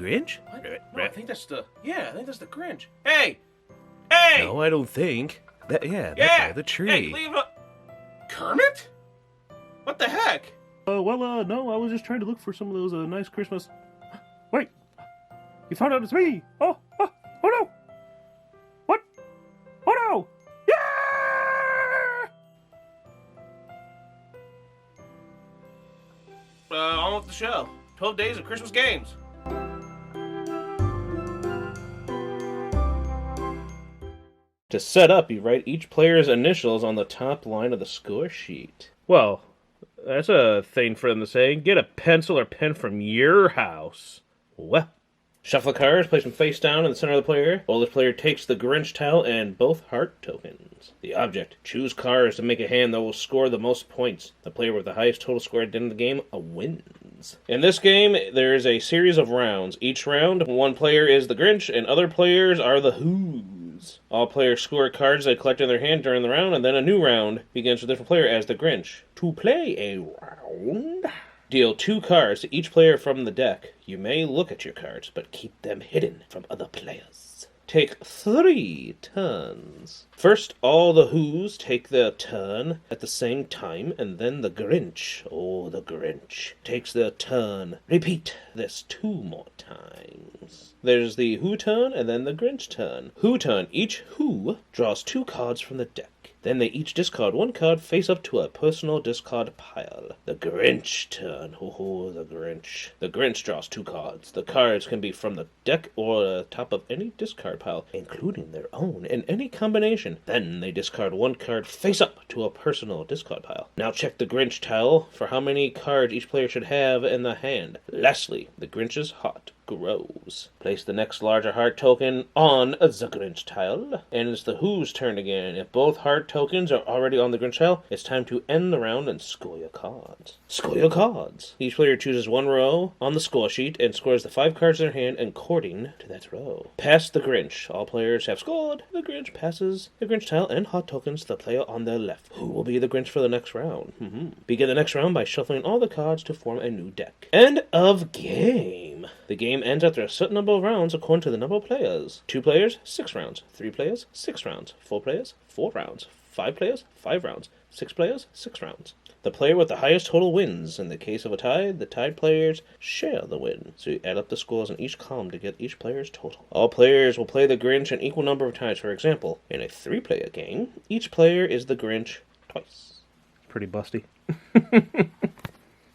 Grinch? No, I think that's the Grinch. Hey! Hey! No, I don't think. That by the tree. Hey, leave it. Kermit? What the heck? No, I was just trying to look for some of those nice Christmas... Wait! You found out it's me! Oh no! What? Oh no! Yeah! On with the show. 12 days of Christmas games. To set up, you write each player's initials on the top line of the score sheet. Well, that's a thing for them to say. Get a pencil or pen from your house. Well, shuffle the cards, place them face down in the center of the player. Oldest player takes the Grinch tile and both heart tokens. The object. Choose cards to make a hand that will score the most points. The player with the highest total score at the end of the game wins. In this game, there is a series of rounds. Each round, one player is the Grinch and other players are the Who's. All players score cards they collect in their hand during the round, and then a new round begins with a different player as the Grinch. To play a round, deal 2 cards to each player from the deck. You may look at your cards, but keep them hidden from other players. Take 3 turns. First, all the Who's take their turn at the same time, and then the Grinch, the Grinch, takes their turn. Repeat this 2 more times. There's the Who turn, and then the Grinch turn. Who turn. Each Who draws 2 cards from the deck. Then they each discard 1 card face up to a personal discard pile. The Grinch turn. The Grinch. The Grinch draws 2 cards. The cards can be from the deck or the top of any discard pile, including their own, in any combination. Then they discard 1 card face up to a personal discard pile. Now check the Grinch tile for how many cards each player should have in the hand. Lastly, the Grinch's heart grows. Place the next larger heart token on the Grinch tile, and it's the Who's turn again. If both heart tokens are already on the Grinch tile, it's time to end the round and score your cards. Score your cards. Each player chooses 1 row on the score sheet and scores the 5 cards in their hand according to that row. Pass the Grinch. All players have scored. The Grinch passes the Grinch tile and heart tokens to the player on their left. Who will be the Grinch for the next round? Begin the next round by shuffling all the cards to form a new deck. End of game. The game ends after a certain number of rounds according to the number of players. 2 players, 6 rounds. 3 players, 6 rounds. 4 players, 4 rounds. 5 players, 5 rounds. 6 players, 6 rounds. The player with the highest total wins. In the case of a tie, the tied players share the win. So you add up the scores in each column to get each player's total. All players will play the Grinch an equal number of times. For example, in a 3-player game, each player is the Grinch twice. Pretty busty.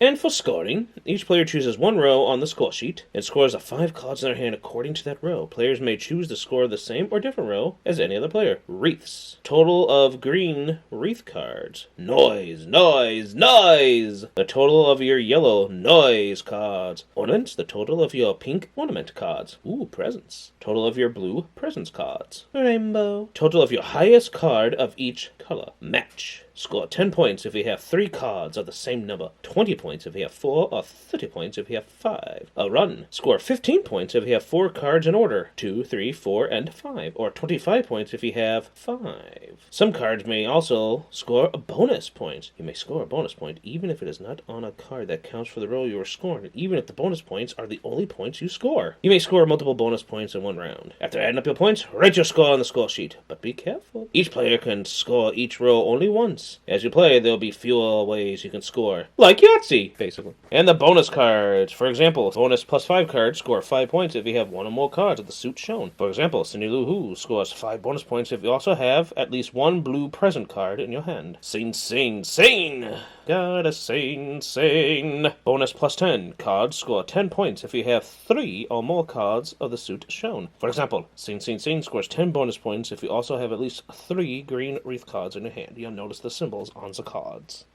And for scoring, each player chooses 1 row on the score sheet and scores the 5 cards in their hand according to that row. Players may choose to score the same or different row as any other player. Wreaths. Total of green wreath cards. Noise, noise, noise! The total of your yellow noise cards. Ornaments. The total of your pink ornament cards. Ooh, presents. Total of your blue presents cards. Rainbow. Total of your highest card of each color. Match. Score 10 points if you have 3 cards of the same number, 20 points if you have 4, or 30 points if you have 5. A run. Score 15 points if you have 4 cards in order, 2, 3, 4, and 5, or 25 points if you have 5. Some cards may also score a bonus point. You may score a bonus point even if it is not on a card that counts for the row you are scoring, and even if the bonus points are the only points you score. You may score multiple bonus points in 1 round. After adding up your points, write your score on the score sheet, but be careful. Each player can score each row only once. As you play, there'll be fewer ways you can score. Like Yahtzee, basically. And the bonus cards. For example, bonus plus 5 cards score 5 points if you have 1 or more cards of the suit shown. For example, Cindy Lou Who scores 5 bonus points if you also have at least 1 blue present card in your hand. Sing, sing, sing! Gotta sing, sing! Bonus plus 10 cards score 10 points if you have 3 or more cards of the suit shown. For example, Sing, sing, sing scores 10 bonus points if you also have at least 3 green wreath cards in your hand. You'll notice the symbols on the cards.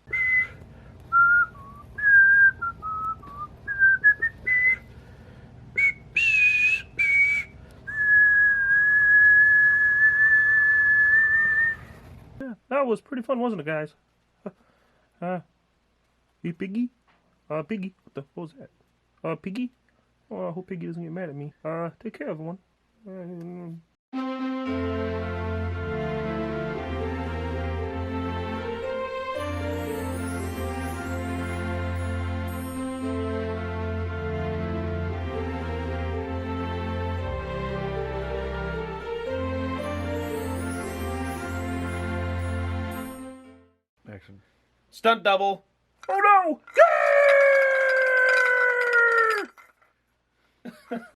Yeah, that was pretty fun, wasn't it, guys? Hey, Piggy? Piggy? What was that? Piggy? Oh, I hope Piggy doesn't get mad at me. Take care, everyone. action. Stunt double. Oh no!